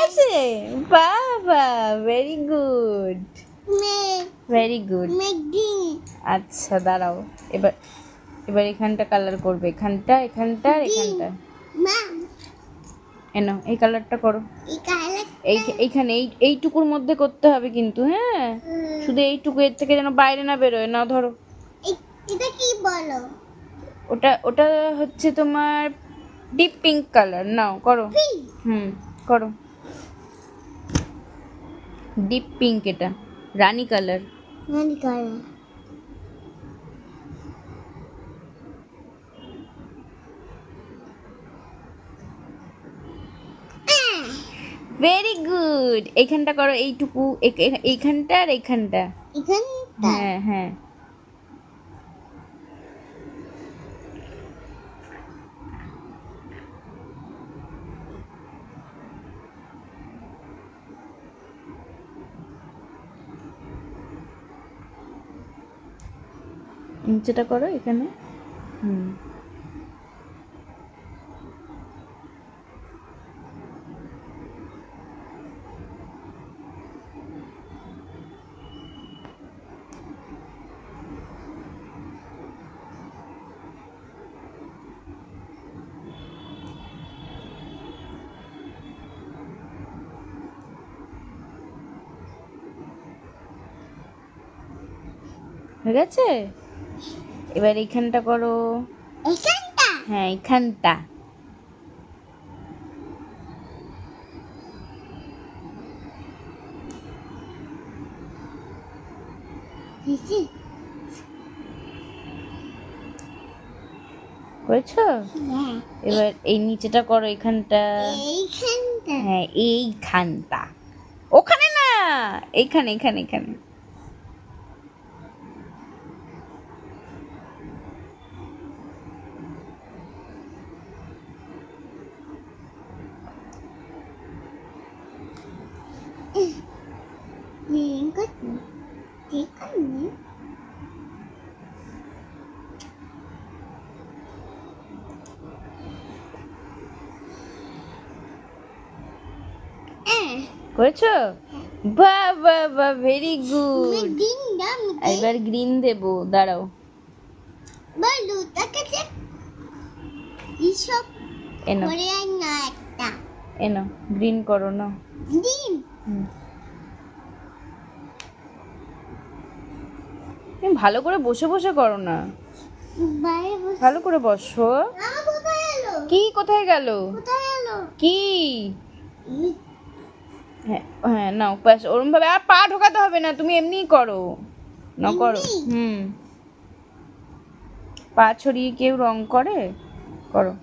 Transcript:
গেছে? বাবা, very good, very good. আচ্ছা দাঁড়াও, এবার এবার এখানটা কালার করবে, এখানটা এখানটা আর এখানটা। এনো এই কালারটা করো, এইখানে এইটুকুর মধ্যে করতে হবে কিন্তু, হ্যাঁ শুধু এইটুকু, এর থেকে যেন বাইরে না বেরোয়। নাও ধরো। এটা কি বলো? ওটা ওটা হচ্ছে তোমার ডিপ পিঙ্ক কালার। নাও করো। করো। ডিপ পিঙ্ক, এটা রানী কালার। Very good. এইখানটা করো, এইটুকু, এইখানটা আর এইখানটা। হ্যাঁ হ্যাঁ। নিচেটা করো এখানে। হয়ে গেছে? এবার এইখানটা করো। হ্যাঁ এইখানটা। করেছো? এবার এই নিচেটা করো, এইখানটা। হ্যাঁ এইখানটা, ওখানে না, এইখানে এখানে এখানে। করেছো? বাহ বাহ বাহ, ভেরি গুড। এবার গ্রিন দেবো, দাঁড়াও। এনো এনো গ্রিন করো না। ভালো করে বসে বসে করো না, ভালো করে বসো। কি কোথায় গেল? কি? হ্যাঁ হ্যাঁ নাও, ব্যাস ওরম ভাবে আর পা ঢোকাতে হবে না, তুমি এমনিই করো। না করো। পা ছড়িয়ে কেউ রং করে? করো।